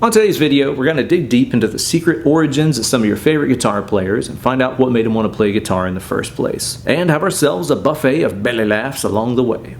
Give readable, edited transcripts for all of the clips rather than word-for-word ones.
On today's video, we're going to dig deep into the secret origins of some of your favorite guitar players and find out what made them want to play guitar in the first place. And have ourselves a buffet of belly laughs along the way.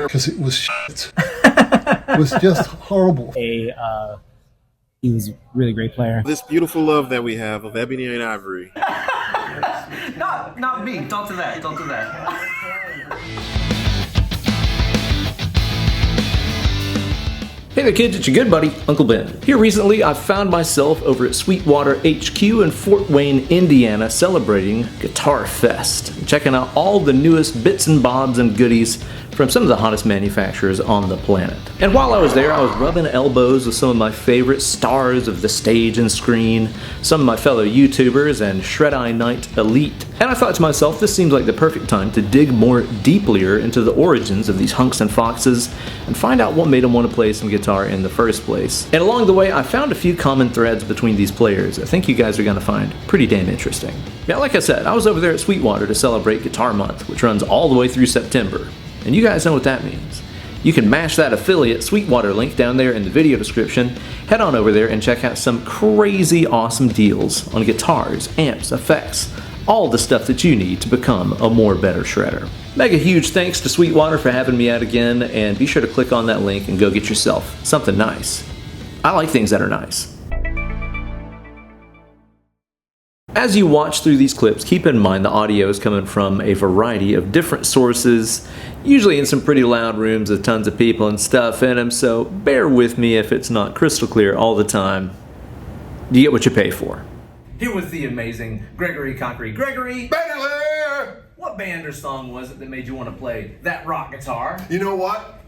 Because it was shit. It was just horrible. He was a really great player. This beautiful love that we have of ebony and ivory. Not me. Don't do that. Don't do that. Hey there kids, it's your good buddy, Uncle Ben. Here recently, I found myself over at Sweetwater HQ in Fort Wayne, Indiana, celebrating Guitar Fest, and checking out all the newest bits and bobs and goodies from some of the hottest manufacturers on the planet. And while I was there, I was rubbing elbows with some of my favorite stars of the stage and screen, some of my fellow YouTubers, and Shred-Eye Night Elite. And I thought to myself, this seems like the perfect time to dig more deeply into the origins of these hunks and foxes and find out what made them want to play some guitar in the first place. And along the way, I found a few common threads between these players I think you guys are going to find pretty damn interesting. Yeah, like I said, I was over there at Sweetwater to celebrate Guitar Month, which runs all the way through September. And you guys know what that means. You can mash that affiliate Sweetwater link down there in the video description, head on over there and check out some crazy awesome deals on guitars, amps, effects, all the stuff that you need to become a more better shredder. Mega huge thanks to Sweetwater for having me out again, and be sure to click on that link and go get yourself something nice. I like things that are nice. As you watch through these clips, keep in mind the audio is coming from a variety of different sources, usually in some pretty loud rooms with tons of people and stuff in them, so bear with me if it's not crystal clear all the time. You get what you pay for. Here was the amazing Gregory Koch. Gregory, Baena! what band or song was it that made you want to play that rock guitar? You know what?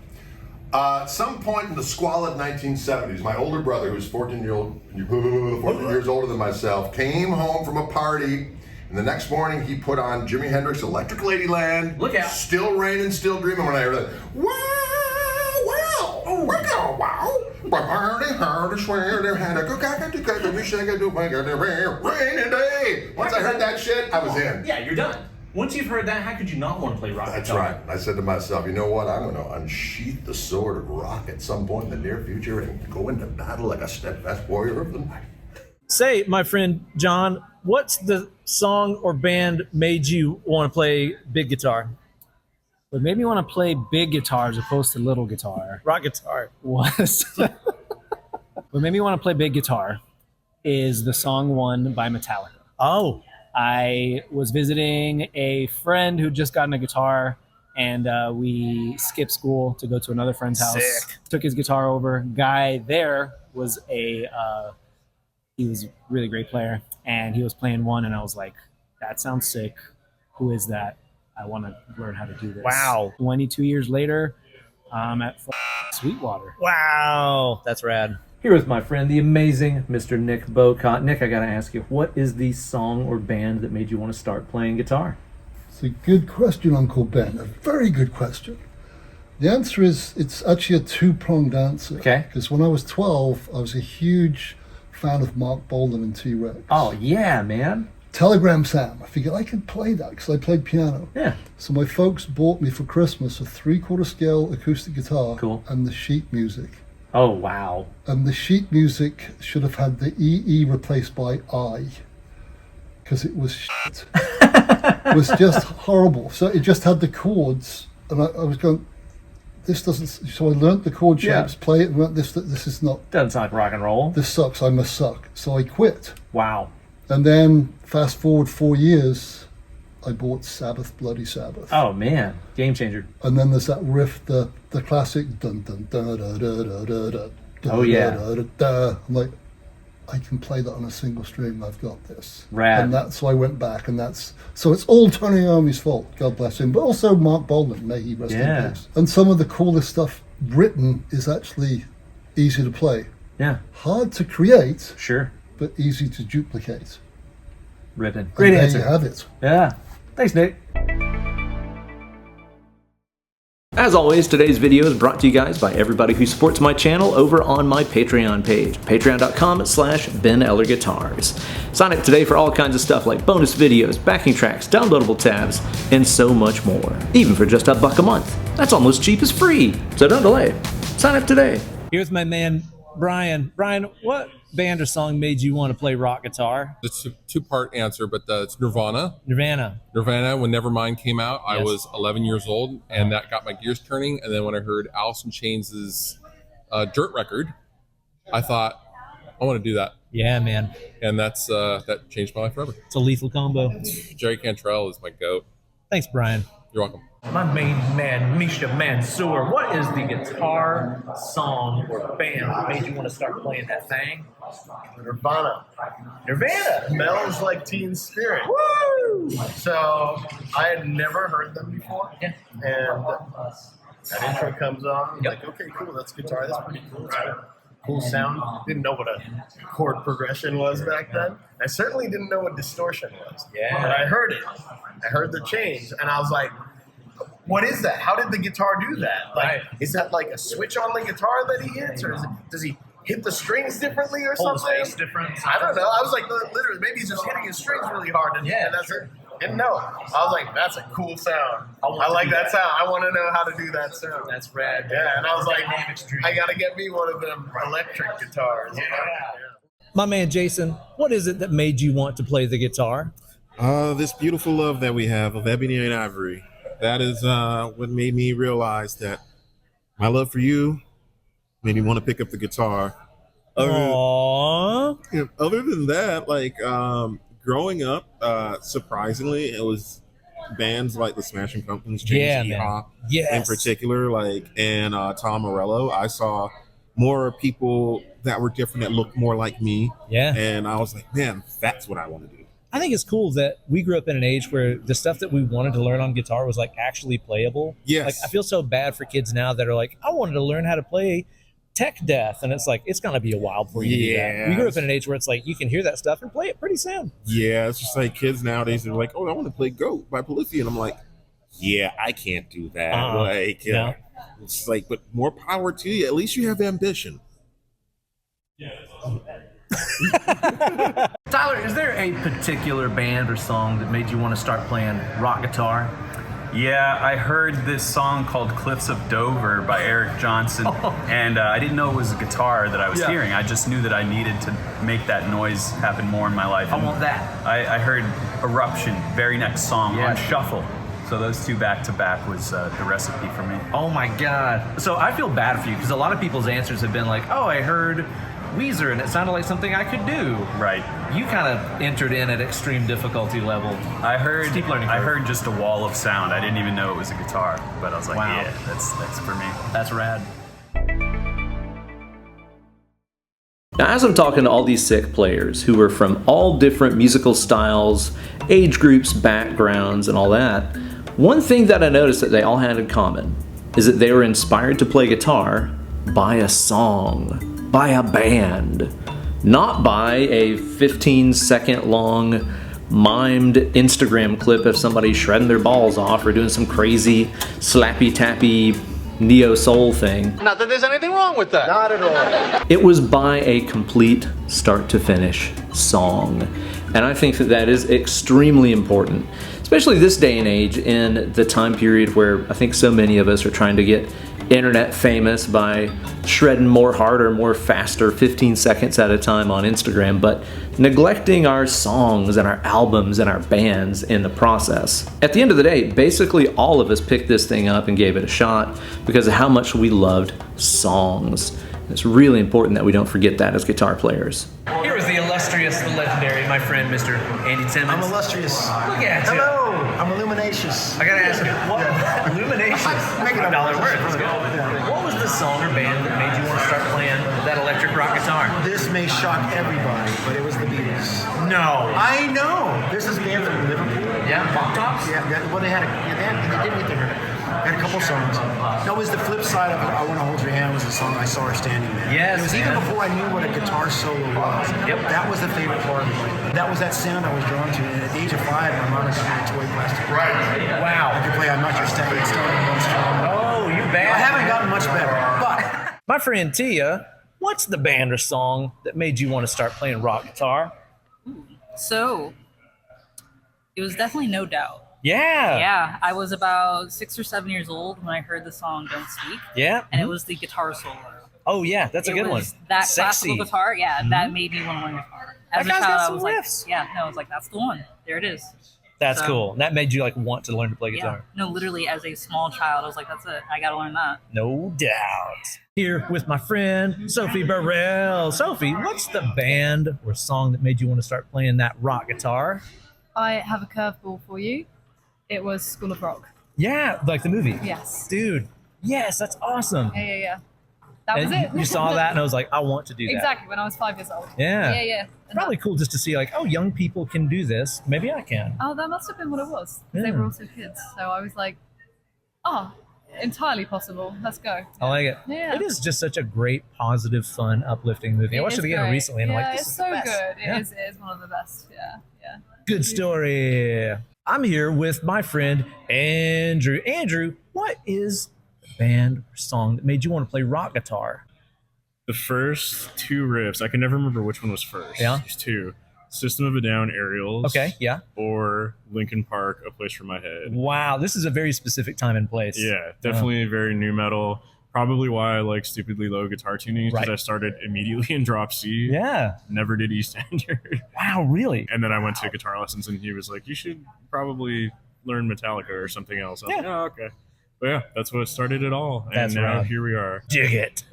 At some point in the squalid 1970s, my older brother, who was 14 years older than myself, came home from a party, and the next morning he put on Jimi Hendrix' Electric Ladyland. Look out. Still Raining, Still Dreaming. When I heard that, wow, wow, wow, wow. Rainy day. Once I heard that shit, I was in. Yeah, you're done. Once you've heard that, how could you not want to play rock That's guitar? right. I said to myself, you know what? I'm going to unsheath the sword of rock at some point in the near future and go into battle like a steadfast warrior of the night. Say, my friend John, what's the song or band made you want to play big guitar? What made me want to play big guitar as opposed to little guitar Rock guitar. was what made me want to play big guitar is the song One by Metallica. Oh, I was visiting a friend who just gotten a guitar, and we skipped school to go to another friend's house. Sick. Took his guitar over. Guy there was he was a really great player, and he was playing One, and I was like, that sounds sick. Who is that? I want to learn how to do this. Wow. 22 years later, I'm at Sweetwater. wow. That's rad. Here is my friend, the amazing Mr. Nick Bowcott. Nick, I gotta ask you, what is the song or band that made you want to start playing guitar? It's a good question, Uncle Ben. A very good question. The answer is it's actually a two-pronged answer. Okay. Because when I was 12, I was a huge fan of Mark Bolan and T-Rex. Oh, yeah, man. Telegram Sam. I figured I could play that because I played piano. Yeah. So my folks bought me for Christmas a 3/4 scale acoustic guitar. Cool. And the sheet music. Oh, wow. And the sheet music should have had the EE replaced by I, because it was shit. It was just horrible. So it just had the chords, and I was going, this doesn't. So I learnt the chord shapes, play it, and went, this is not. Doesn't sound like rock and roll. This sucks. I must suck. So I quit. Wow. And then fast forward 4 years, I bought Sabbath, Bloody Sabbath. Oh, man. Game changer. And then there's that riff, the classic dun dun da da da da da da. Oh, yeah. Da, da, da. I'm like, I can play that on a single string. I've got this. Rad. And so I went back, and so it's all Tony Iommi's fault. God bless him, but also Mark Bolan, may he rest in peace. And some of the coolest stuff written is actually easy to play. Yeah. Hard to create, Sure. but easy to duplicate. Ripping. And Great there answer. you have it. Yeah. Thanks, Nick. As always, today's video is brought to you guys by everybody who supports my channel over on my Patreon page, patreon.com/BenEllerGuitars. Sign up today for all kinds of stuff like bonus videos, backing tracks, downloadable tabs, and so much more. Even for just $1 a month. That's almost cheap as free. So don't delay. Sign up today. Here's my man, Bryan. Bryan, what band or song made you want to play rock guitar? It's a two-part answer, but it's Nirvana. Nirvana. When Nevermind came out, I Yes. was 11 years old, and that got my gears turning. And then when I heard Alice in Chains' Dirt record, I thought, I want to do that. Yeah, man. And that's that changed my life forever. It's a lethal combo. Jerry Cantrell is my goat. Thanks, Bryan. You're welcome. My main man, Misha Mansoor. What is the guitar, song, or band that made you want to start playing that thing? Nirvana. Nirvana. Smells like Teen Spirit. Woo! So I had never heard them before. Yeah. And that intro comes on. I'm Yep. like, okay, cool. That's guitar. That's pretty cool. It's got a cool sound. Didn't know what a chord progression was back then. I certainly didn't know what distortion was. Yeah. But I heard it. I heard the change. And I was like, what is that? How did the guitar do that? Like, Right. is that like a switch on the guitar that he hits? Or does he hit the strings differently or Hold the something? space different. I don't know. I was like, literally, maybe he's just hitting his strings really hard, and that's it. Didn't know. I was like, that's a cool sound. I like that sound. I want to know how to do that sound. That's rad. Yeah, and I was like, Dynamic string. I got to get me one of them electric guitars. Yeah. My man, Jason, what is it that made you want to play the guitar? This beautiful love that we have of ebony and ivory. That is what made me realize that my love for you made me want to pick up the guitar. Aww. Other than that, like growing up, surprisingly, it was bands like the Smashing Pumpkins, James Iha, Yes. in particular, like and Tom Morello. I saw more people that were different that looked more like me. Yeah. And I was like, man, that's what I want to do. I think it's cool that we grew up in an age where the stuff that we wanted to learn on guitar was like actually playable. Yes. Like I feel so bad for kids now that are like, I wanted to learn how to play tech death, and it's like it's gonna be a while before you do that. We grew up in an age where it's like you can hear that stuff and play it pretty soon. Yeah, it's just like kids nowadays are like, oh, I want to play Goat by Polyphia. And I'm like, yeah, I can't do that. No. It's like, but more power to you. At least you have ambition. Tyler, is there a particular band or song that made you want to start playing rock guitar? Yeah, I heard this song called Cliffs of Dover by Eric Johnson, and I didn't know it was a guitar that I was hearing. I just knew that I needed to make that noise happen more in my life. I want that. I heard Eruption, very next song, on shuffle. So those two back to back was the recipe for me. Oh my God. So I feel bad for you because a lot of people's answers have been like, oh, I heard Weezer and it sounded like something I could do. Right. You kind of entered in at extreme difficulty level. I heard Steep learning I curve. heard just a wall of sound. I didn't even know it was a guitar, but I was like, Wow. yeah, that's for me. That's rad. Now, as I'm talking to all these sick players who are from all different musical styles, age groups, backgrounds, and all that, one thing that I noticed that they all had in common is that they were inspired to play guitar by a song, by a band, not by a 15-second long mimed Instagram clip of somebody shredding their balls off or doing some crazy slappy-tappy neo-soul thing. Not that there's anything wrong with that. Not at all. It was by a complete start-to-finish song. And I think that that is extremely important, especially this day and age in the time period where I think so many of us are trying to get internet famous by shredding more harder, more faster, 15 seconds at a time on Instagram, but neglecting our songs and our albums and our bands in the process. At the end of the day, basically all of us picked this thing up and gave it a shot because of how much we loved songs. It's really important that we don't forget that as guitar players. Here is the illustrious, the legendary, my friend, Mr. Andy Timmons. I'm illustrious. Look at you. Hello. I'm illuminacious. I gotta ask you, what illuminations? Make it $5 up. worth. Let's go. What was the song or band that made you want to start playing that electric rock guitar? This may shock everybody, but it was the Beatles. No. I know. There's this band from Liverpool. Yeah, Bowcott? Yeah, well, they didn't get their They had a couple songs. No, it was the flip side of I Want to Hold Your Hand was the song I Saw Her Standing There. Yes, it was even before I knew what a guitar solo was. Yep. That was the favorite part of it. That was that sound I was drawn to. And at the age of 5, my mom got me a toy plastic. Right. Wow. I could play I'm Not Your Stepping Stone, One Strong. Oh, bad. I haven't gotten much better, but My friend Tia, what's the band or song that made you want to start playing rock guitar? So, it was definitely No Doubt. Yeah. Yeah, I was about 6 or 7 years old when I heard the song Don't Speak. Yeah. And it was the guitar solo. Oh, yeah, that's a good one. That Sexy. classical guitar, that made me want to learn guitar. As That a guy's child, got I some was riffs. like, I was like, that's the one. There it is. That's So- cool. That made you like want to learn to play Yeah. guitar. No, literally, as a small child, I was like, that's it. I got to learn that. No doubt. Here with my friend Sophie Burrell. Sophie, what's the band or song that made you want to start playing that rock guitar? I have a curveball for you. It was School of Rock. Yeah, like the movie. Yes. Dude, yes, that's awesome. Yeah. That was And it. You saw that and I was like, I want to do that. Exactly, when I was 5 years old. Yeah. Yeah. And Probably cool just to see like, oh, young people can do this. Maybe I can. that must have been what it was. 'Cause They Yeah. were also kids. So I was like, entirely possible. Let's go. I like it. Yeah. It is just such a great, positive, fun, uplifting movie. I watched it again recently and I'm like, this it's is so the best. good. Yeah. It is one of the best. Yeah. Good story. I'm here with my friend Andrew. Andrew, what is the band or song that made you want to play rock guitar? The first two riffs, I can never remember which one was first. Yeah? There's two. System of a Down, Aerials. Okay, yeah. Or Linkin Park, A Place for My Head. Wow, this is a very specific time and place. Yeah, definitely very new metal. Probably why I like stupidly low guitar tuning, because I started immediately in drop C. Yeah. Never did E standard. Wow, really? And then I went to guitar lessons and he was like, you should probably learn Metallica or something else. I was like, oh, okay. But yeah, that's what started it all. And That's now right. here we are. Dig it.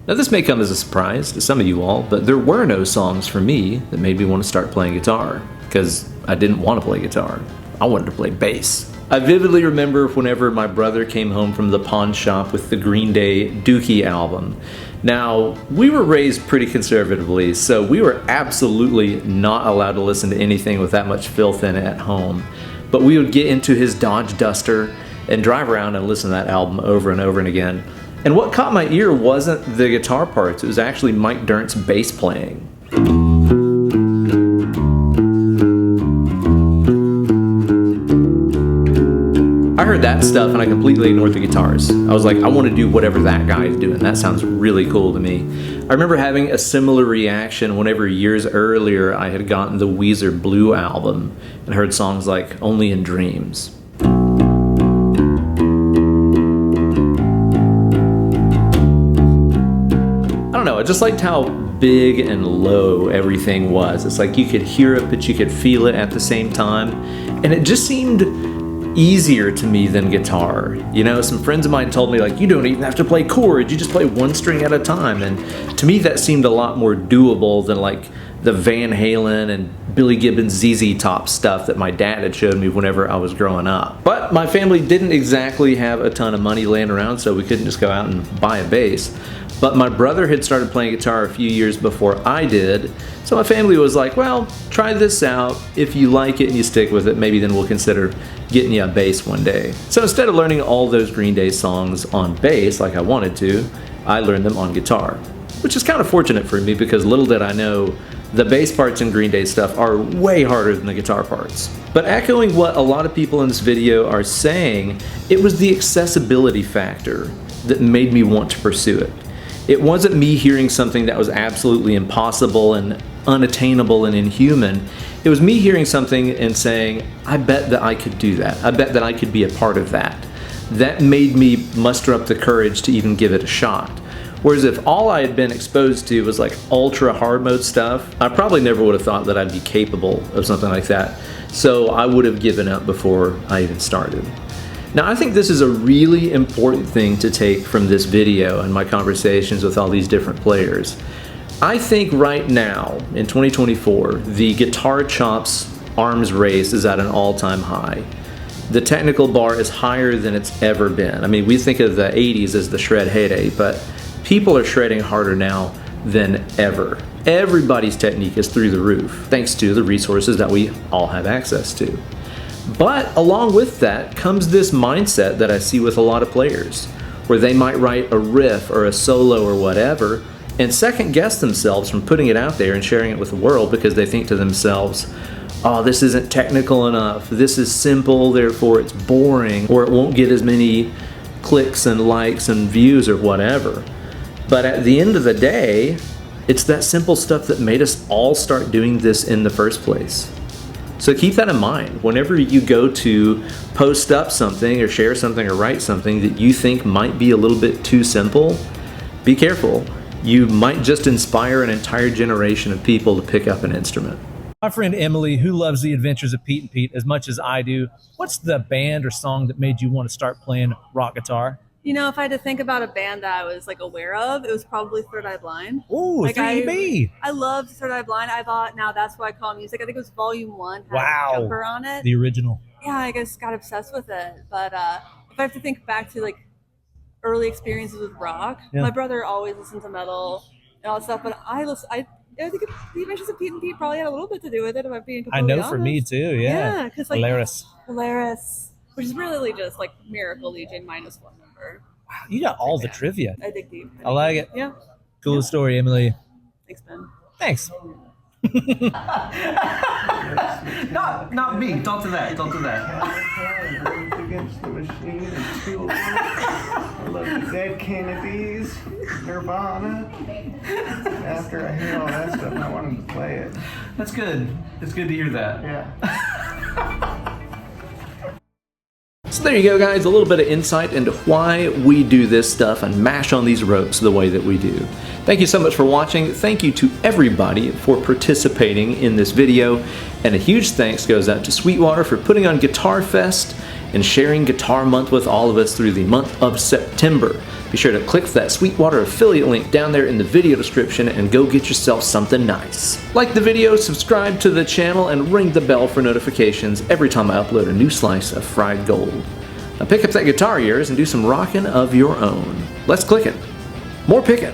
Now this may come as a surprise to some of you all, but there were no songs for me that made me want to start playing guitar, because I didn't want to play guitar. I wanted to play bass. I vividly remember whenever my brother came home from the pawn shop with the Green Day Dookie album. Now, we were raised pretty conservatively, so we were absolutely not allowed to listen to anything with that much filth in it at home. But we would get into his Dodge Duster and drive around and listen to that album over and over and again. And what caught my ear wasn't the guitar parts, it was actually Mike Dirnt's bass playing. I heard that stuff and I completely ignored the guitars. I was like, I want to do whatever that guy is doing. That sounds really cool to me. I remember having a similar reaction whenever years earlier I had gotten the Weezer Blue album and heard songs like Only in Dreams. I don't know, I just liked how big and low everything was. It's like you could hear it, but you could feel it at the same time. And it just seemed easier to me than guitar. You know, some friends of mine told me, like, you don't even have to play chords, you just play one string at a time. And to me that seemed a lot more doable than like the Van Halen and Billy Gibbons ZZ Top stuff that my dad had showed me whenever I was growing up. But my family didn't exactly have a ton of money laying around, so we couldn't just go out and buy a bass. But my brother had started playing guitar a few years before I did, so my family was like, well, try this out. If you like it and you stick with it, maybe then we'll consider getting you a bass one day. So instead of learning all those Green Day songs on bass like I wanted to, I learned them on guitar, which is kind of fortunate for me because little did I know the bass parts in Green Day stuff are way harder than the guitar parts. But echoing what a lot of people in this video are saying, it was the accessibility factor that made me want to pursue it. It wasn't me hearing something that was absolutely impossible and unattainable and inhuman. It was me hearing something and saying, I bet that I could do that. I bet that I could be a part of that. That made me muster up the courage to even give it a shot. Whereas if all I had been exposed to was like ultra hard mode stuff, I probably never would have thought that I'd be capable of something like that. So I would have given up before I even started. Now I think this is a really important thing to take from this video and my conversations with all these different players. I think right now, in 2024, the guitar chops arms race is at an all-time high. The technical bar is higher than it's ever been. I mean, we think of the 80s as the shred heyday, but people are shredding harder now than ever. Everybody's technique is through the roof, thanks to the resources that we all have access to. But along with that comes this mindset that I see with a lot of players, where they might write a riff or a solo or whatever, and second guess themselves from putting it out there and sharing it with the world because they think to themselves, oh, this isn't technical enough, this is simple, therefore it's boring, or it won't get as many clicks and likes and views or whatever. But at the end of the day, it's that simple stuff that made us all start doing this in the first place. So keep that in mind. Whenever you go to post up something or share something or write something that you think might be a little bit too simple, be careful. You might just inspire an entire generation of people to pick up an instrument. My friend Emily, who loves the adventures of Pete and Pete as much as I do, what's the band or song that made you want to start playing rock guitar? You know, if I had to think about a band that I was like aware of, it was probably Third Eye Blind. Ooh, like 3B. I loved Third Eye Blind. I thought, now that's what I call music. I think it was Volume 1. Had Wow. Jumper on it. The original. Yeah, I guess got obsessed with it. But if I have to think back to like early experiences with rock, my brother always listened to metal and all that stuff. But I think the adventures of Pete and Pete probably had a little bit to do with it. If I'm being I completely know for honest. me too, yeah. because like Hilarious. which is really just like Miracle Legion minus one number. Wow, you got all the trivia. I dig deep. I like it. Yeah. Cool story, Emily. Thanks, Ben. Thanks. Not me. Don't do that. Don't do that. Against the machine and Tool. I love the Dead Kennedys, Nirvana. After I hear all that stuff, I want him to play it. That's good. It's good to hear that. Yeah. So there you go, guys, a little bit of insight into why we do this stuff and mash on these ropes the way that we do. Thank you so much for watching. Thank you to everybody for participating in this video. And a huge thanks goes out to Sweetwater for putting on Guitar Fest and sharing Guitar Month with all of us through the month of September. Be sure to click that Sweetwater affiliate link down there in the video description and go get yourself something nice. Like the video, subscribe to the channel, and ring the bell for notifications every time I upload a new slice of fried gold. Now pick up that guitar of yours and do some rockin' of your own. Let's click it. More pickin'.